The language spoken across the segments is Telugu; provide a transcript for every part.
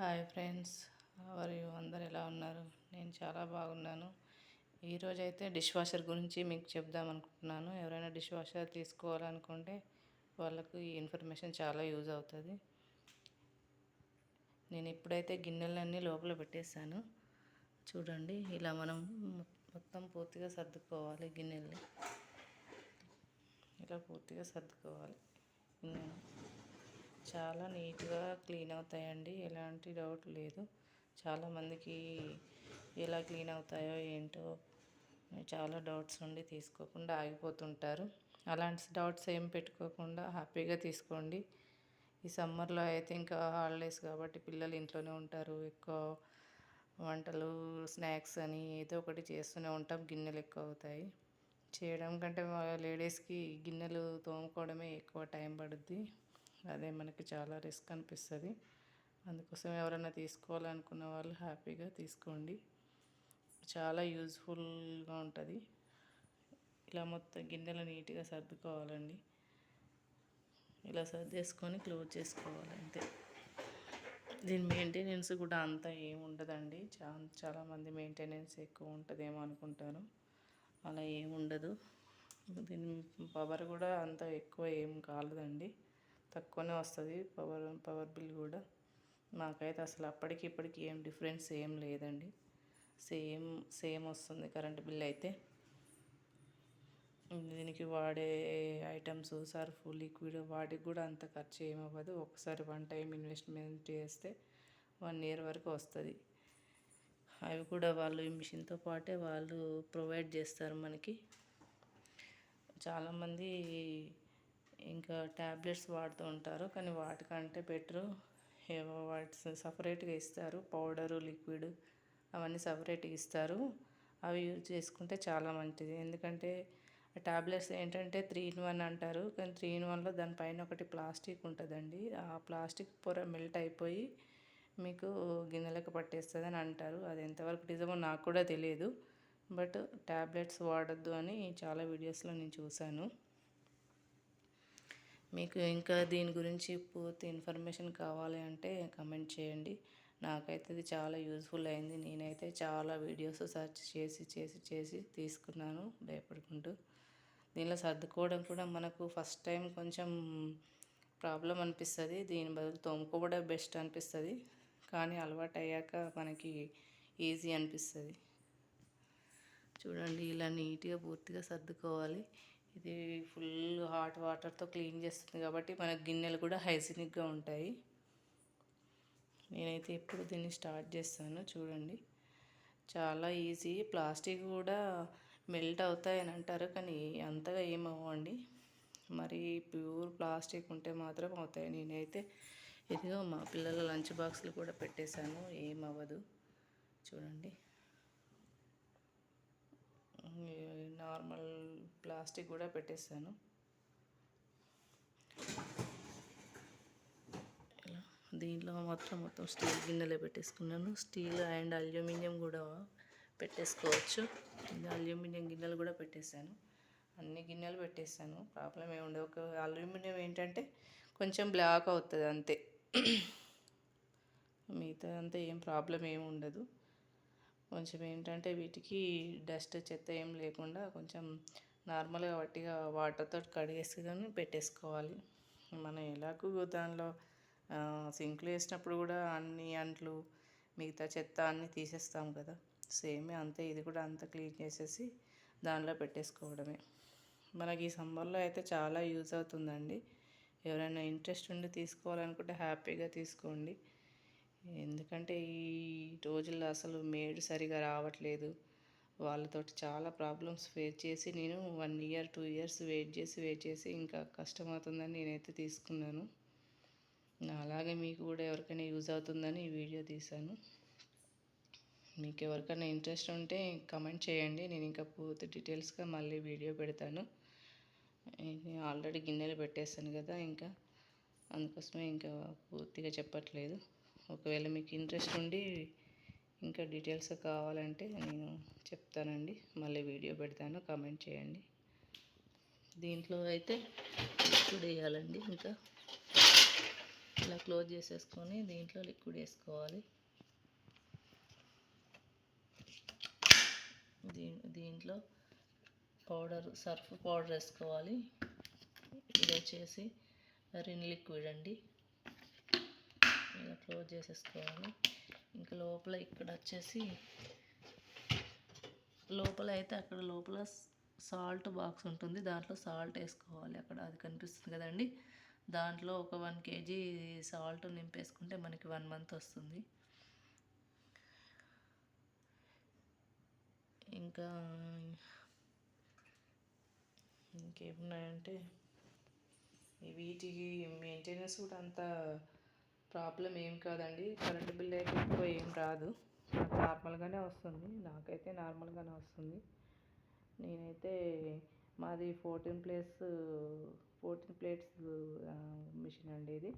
హాయ్ ఫ్రెండ్స్, ఎవరు అందరు ఎలా ఉన్నారు? నేను చాలా బాగున్నాను. ఈరోజు అయితే డిష్ వాషర్ గురించి మీకు చెప్దాం అనుకుంటున్నాను. ఎవరైనా డిష్ వాషర్ తీసుకోవాలనుకుంటే వాళ్ళకు ఈ ఇన్ఫర్మేషన్ చాలా యూజ్ అవుతుంది. నేను ఇప్పుడైతే గిన్నెలన్నీ లోపల పెట్టేశాను. చూడండి, ఇలా మనం మొత్తం పూర్తిగా సర్దుకోవాలి. గిన్నెల్ని ఇలా పూర్తిగా సర్దుకోవాలి. గిన్నెలు చాలా నీట్గా క్లీన్ అవుతాయండి, ఎలాంటి డౌట్ లేదు. చాలామందికి ఎలా క్లీన్ అవుతాయో ఏంటో చాలా డౌట్స్ ఉండి తీసుకోకుండా ఆగిపోతుంటారు. అలాంటి డౌట్స్ ఏం పెట్టుకోకుండా హ్యాపీగా తీసుకోండి. ఈ సమ్మర్లో అయితే ఇంకా హాలిడేస్ కాబట్టి పిల్లలు ఇంట్లోనే ఉంటారు. ఎక్కువ వంటలు, స్నాక్స్ అని ఏదో ఒకటి చేస్తూనే ఉంటాం. గిన్నెలు ఎక్కువ అవుతాయి. చేయడం కంటే లేడీస్కి గిన్నెలు తోముకోవడమే ఎక్కువ టైం పడుద్ది. అదే మనకి చాలా రిస్క్ అనిపిస్తుంది. అందుకోసం ఎవరైనా తీసుకోవాలనుకున్న వాళ్ళు హ్యాపీగా తీసుకోండి. చాలా యూజ్ఫుల్గా ఉంటుంది. ఇలా మొత్తం గిన్నెలు నీట్గా సర్దుకోవాలండి. ఇలా సర్దేసుకొని క్లోజ్ చేసుకోవాలి అంతే. దీని మెయింటెనెన్స్ కూడా అంత ఏమి ఉండదండి. చాలామంది మెయింటెనెన్స్ ఎక్కువ ఉంటుందేమో అనుకుంటారు. అలా ఏమి ఉండదు. దీని పవర్ కూడా అంత ఎక్కువ ఏం కాలేదండి, తక్కువనే వస్తుంది పవర్ బిల్ కూడా. నాకైతే అసలు అప్పటికి ఇప్పటికి ఏం డిఫరెన్స్ ఏం లేదండి. సేమ్ వస్తుంది కరెంట్ బిల్ అయితే. దీనికి వాడే ఐటమ్స్, సర్ఫ్, లిక్విడ్ వాటికి కూడా అంత ఖర్చు ఏమవ్వదు. ఒకసారి వన్ టైం ఇన్వెస్ట్మెంట్ చేస్తే 1 year వరకు వస్తుంది. అవి కూడా వాళ్ళు ఈ మిషన్తో పాటే వాళ్ళు ప్రొవైడ్ చేస్తారు మనకి. చాలామంది ఇంకా ట్యాబ్లెట్స్ వాడుతూ ఉంటారు, కానీ వాటికంటే బెటరు వాటి సపరేట్గా ఇస్తారు. పౌడరు, లిక్విడ్ అవన్నీ సపరేట్గా ఇస్తారు. అవి యూజ్ చేసుకుంటే చాలా మంచిది. ఎందుకంటే ట్యాబ్లెట్స్ ఏంటంటే 3 in 1 అంటారు, కానీ 3 in 1లో దానిపైన ఒకటి ప్లాస్టిక్ ఉంటుందండి. ఆ ప్లాస్టిక్ పొర మెల్ట్ అయిపోయి మీకు గిన్నెలకు పట్టేస్తుంది అని అంటారు. అది ఎంతవరకు నిజమో నాకు కూడా తెలియదు. బట్ ట్యాబ్లెట్స్ వాడద్దు అని చాలా వీడియోస్లో నేను చూశాను. మీకు ఇంకా దీని గురించి పూర్తి ఇన్ఫర్మేషన్ కావాలి అంటే కమెంట్ చేయండి. నాకైతే ఇది చాలా యూజ్ఫుల్ అయింది. నేనైతే చాలా వీడియోస్ సెర్చ్ చేసి తీసుకున్నాను భయపడుకుంటూ. దీనిలో సర్దుకోవడం కూడా మనకు ఫస్ట్ టైం కొంచెం ప్రాబ్లం అనిపిస్తుంది. దీని బదులు తోముకోవడం బెస్ట్ అనిపిస్తుంది, కానీ అలవాటు అయ్యాక మనకి ఈజీ అనిపిస్తుంది. చూడండి, ఇలా నీట్గా పూర్తిగా సర్దుకోవాలి. ఇది ఫుల్ హాట్ వాటర్తో క్లీన్ చేస్తుంది కాబట్టి మన గిన్నెలు కూడా హైజీనిక్గా ఉంటాయి. నేనైతే ఎప్పుడు దీన్ని స్టార్ట్ చేస్తాను. చూడండి, చాలా ఈజీ. ప్లాస్టిక్ కూడా మెల్ట్ అవుతాయని అంటారు, కానీ అంతగా ఏమవ్వండి. మరి ప్యూర్ ప్లాస్టిక్ ఉంటే మాత్రం అవుతాయి. నేనైతే ఇదిగో మా పిల్లల లంచ్ బాక్స్లు కూడా పెట్టేశాను, ఏమవ్వదు. చూడండి, నార్మల్ ప్లాస్టిక్ కూడా పెట్టేస్తాను. ఇలా దీంట్లో మొత్తం స్టీల్ గిన్నెలే పెట్టేసుకున్నాను. స్టీల్ అండ్ అల్యూమినియం కూడా పెట్టేసుకోవచ్చు. ఇది అల్యూమినియం గిన్నెలు కూడా పెట్టేశాను. అన్ని గిన్నెలు పెట్టేస్తాను, ప్రాబ్లం ఏమి ఉండదు. ఒక అల్యూమినియం ఏంటంటే కొంచెం బ్లాక్ అవుతుంది అంతే, మిగతా అంతా ఏం ప్రాబ్లం ఏమి ఉండదు. కొంచెం ఏంటంటే వీటికి డస్ట్, చెత్త ఏం లేకుండా కొంచెం నార్మల్గా వట్టిగా వాటర్తో కడిగేసుకొని పెట్టేసుకోవాలి. మనం ఎలాగూ దానిలో సింక్లో వేసినప్పుడు కూడా అన్ని అంట్లు, మిగతా చెత్త అన్నీ తీసేస్తాం కదా, సేమ్ అంతే. ఇది కూడా అంతా క్లీన్ చేసేసి దానిలో పెట్టేసుకోవడమే. మనకి ఈ సమ్మర్లో అయితే చాలా యూజ్ అవుతుందండి. ఎవరైనా ఇంట్రెస్ట్ ఉండి తీసుకోవాలనుకుంటే హ్యాపీగా తీసుకోండి. ఎందుకంటే ఈ రోజుల్లో అసలు మేడ్ సరిగా రావట్లేదు. వాళ్ళతోటి చాలా ప్రాబ్లమ్స్ ఫేస్ చేసి నేను 1 year 2 years వెయిట్ చేసి ఇంకా కష్టమవుతుందని నేనైతే తీసుకున్నాను. అలాగే మీకు కూడా ఎవరికైనా యూజ్ అవుతుందని ఈ వీడియో తీశాను. మీకు ఎవరికైనా ఇంట్రెస్ట్ ఉంటే కమెంట్ చేయండి, నేను ఇంకా పూర్తి డీటెయిల్స్గా మళ్ళీ వీడియో పెడతాను. ఆల్రెడీ గిన్నెలు పెట్టేస్తాను కదా, ఇంకా అందుకోసమే ఇంకా పూర్తిగా చెప్పట్లేదు. ఒకవేళ మీకు ఇంట్రెస్ట్ ఉండి ఇంకా డీటెయిల్స్ కావాలంటే నేను చెప్తానండి, మళ్ళీ వీడియో పెడతాను, కామెంట్ చేయండి. దీంట్లో అయితే లిక్విడ్ వేయాలండి. ఇంకా ఇలా క్లోజ్ చేసేసుకొని దీంట్లో లిక్విడ్ వేసుకోవాలి. దీంట్లో సర్ఫ్ పౌడర్ వేసుకోవాలి. ఇది వచ్చేసి రిన్ లిక్విడ్ అండి. ఇలా క్లోజ్ చేసేసుకోవాలి. ఇంకా లోపల ఇక్కడ వచ్చేసి లోపల సాల్ట్ బాక్స్ ఉంటుంది, దాంట్లో సాల్ట్ వేసుకోవాలి. అక్కడ అది కనిపిస్తుంది కదండి, దాంట్లో ఒక 1 kg సాల్ట్ నింపేసుకుంటే మనకి 1 month వస్తుంది. ఇంకా ఇంకేమున్నాయంటే వీటికి మెయింటెనెన్స్ కూడా అంత ప్రాబ్లం ఏం కాదండి. కరెంట్ బిల్ అయితే ఎక్కువ ఏం రాదు, నార్మల్గానే వస్తుంది. నాకైతే నార్మల్గానే వస్తుంది. నేనైతే మాది 14 ప్లేట్స్ మిషన్ అండి ఇది.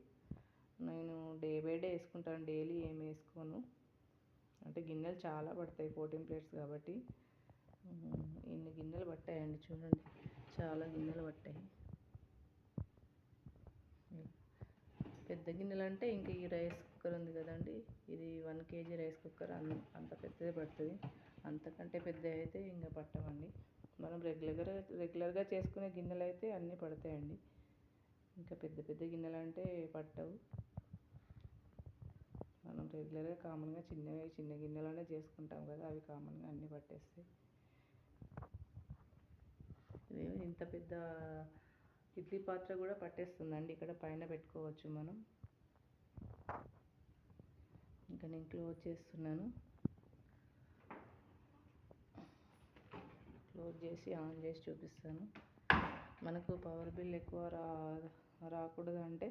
నేను డే బై డే వేసుకుంటాను, డైలీ ఏమి వేసుకోను. అంటే గిన్నెలు చాలా పడతాయి 14 ప్లేట్స్ కాబట్టి. ఇన్ని గిన్నెలు పట్టాయండి, చూడండి చాలా గిన్నెలు పట్టాయి. పెద్ద గిన్నెలు అంటే ఇంకా ఈ రైస్ కుక్కర్ ఉంది కదండి, ఇది 1 kg రైస్ కుక్కర్, అంత పెద్దదే పడుతుంది. అంతకంటే పెద్ద అయితే ఇంకా పట్టవండి. మనం రెగ్యులర్గా చేసుకునే గిన్నెలు అయితే అన్నీ పడతాయండి. ఇంకా పెద్ద పెద్ద గిన్నెలు అంటే పట్టవు. మనం రెగ్యులర్గా కామన్గా చిన్న గిన్నెలోనే చేసుకుంటాం కదా, అవి కామన్గా అన్నీ పట్టేస్తాయి. ఇదేమో ఇంత పెద్ద ఇడ్లీ పాత్ర కూడా పట్టేస్తుందండి. ఇక్కడ పైన పెట్టుకోవచ్చు మనం. ఇంకా నేను క్లోజ్ చేస్తున్నాను. క్లోజ్ చేసి ఆన్ చేసి చూపిస్తాను. మనకు పవర్ బిల్ ఎక్కువ రాకూడదు అంటే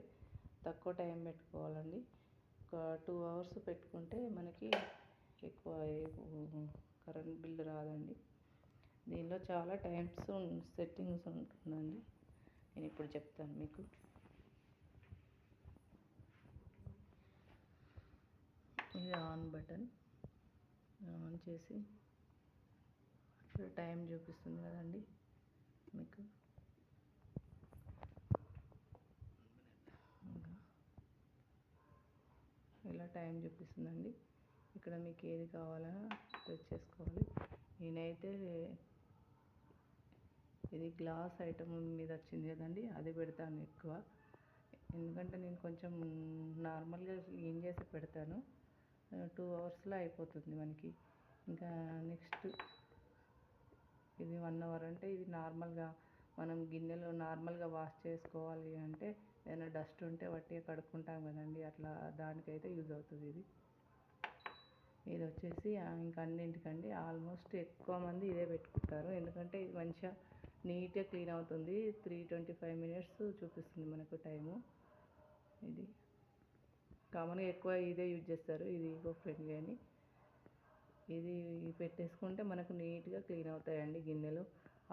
తక్కువ టైం పెట్టుకోవాలండి. ఒక 2 hours పెట్టుకుంటే మనకి ఎక్కువ కరెంట్ బిల్ రాదండి. దీనిలో చాలా సెట్టింగ్స్ ఉంటుందండి, నేను ఇప్పుడు చెప్తాను మీకు. ఇది ఆన్ బటన్, ఆన్ చేసి టైం చూపిస్తుంది కదండి మీకు. ఇలా టైం చూపిస్తుందండి. ఇక్కడ మీకు ఏది కావాలన్నా ప్రెస్ చేసుకోవాలి. నేనైతే ఇది గ్లాస్ ఐటమ్ మీద వచ్చింది కదండి, అది పెడతాను ఎక్కువ. ఎందుకంటే నేను కొంచెం నార్మల్గా క్లీన్ చేసి పెడతాను. 2 hours అయిపోతుంది మనకి. ఇంకా నెక్స్ట్ ఇది 1 hour అంటే ఇది నార్మల్గా మనం గిన్నెలో నార్మల్గా వాష్ చేసుకోవాలి అంటే ఏదైనా డస్ట్ ఉంటే వట్టిగా కడుక్కుంటాం కదండి, అట్లా దానికైతే యూజ్ అవుతుంది ఇది. ఇది వచ్చేసి ఇంకా అన్నింటికండి ఆల్మోస్ట్ ఎక్కువ మంది ఇదే పెట్టుకుంటారు, ఎందుకంటే ఇది మంచిగా నీట్గా క్లీన్ అవుతుంది. 325 minutes చూపిస్తుంది మనకు టైము. ఇది కామన్గా ఎక్కువ ఇదే యూజ్ చేస్తారు, ఇది ఈకో ఫ్రెండ్లీ అని. ఇది పెట్టేసుకుంటే మనకు నీట్గా క్లీన్ అవుతాయండి గిన్నెలు.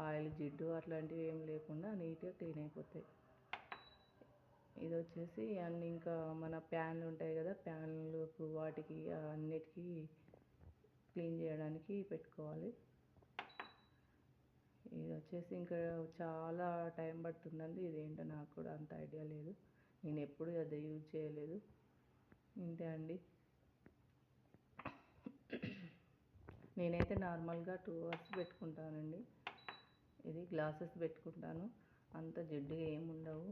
ఆయిల్ జిడ్డు అట్లాంటివి ఏం లేకుండా నీట్గా క్లీన్ అయిపోతాయి. ఇది వచ్చేసి అన్ని ఇంకా మన ప్యాన్లు ఉంటాయి కదా, ప్యాన్లకు వాటికి అన్నిటికీ క్లీన్ చేయడానికి పెట్టుకోవాలి. ఇది వచ్చేసి ఇంకా చాలా టైం పడుతుందండి, ఇదేంటో నాకు కూడా అంత ఐడియా లేదు, నేను ఎప్పుడు అది యూజ్ చేయలేదు. ఇంతే అండి. నేనైతే నార్మల్గా 2 hours పెట్టుకుంటానండి. ఇది గ్లాసెస్ పెట్టుకుంటాను, అంత జిడ్డుగా ఏముండవు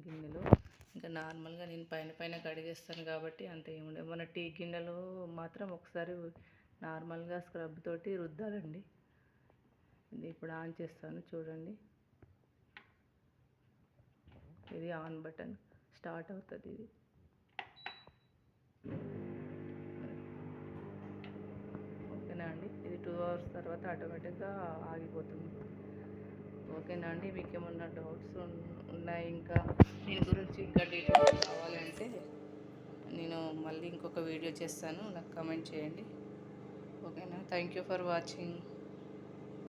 గిన్నెలు. ఇంకా నార్మల్గా నేను పైన కడిగేస్తాను కాబట్టి అంత ఏముండవు. మన టీ గిన్నెలు మాత్రం ఒకసారి నార్మల్గా స్క్రబ్ తోటి రుద్దాలండి. ఇది ఇప్పుడు ఆన్ చేస్తాను చూడండి. ఇది ఆన్ బటన్, స్టార్ట్ అవుతుంది. ఇది ఓకేనా అండి. ఇది 2 hours తర్వాత ఆటోమేటిక్గా ఆగిపోతుంది. ఓకేనా అండి. మీకు ఏమన్నా డౌట్స్ ఉన్నాయి, ఇంకా దీని గురించి ఇంకా డీటెయిల్స్ కావాలంటే నేను మళ్ళీ ఇంకొక వీడియో చేస్తాను, నాకు కామెంట్ చేయండి. ఓకేనా. Thank you for watching.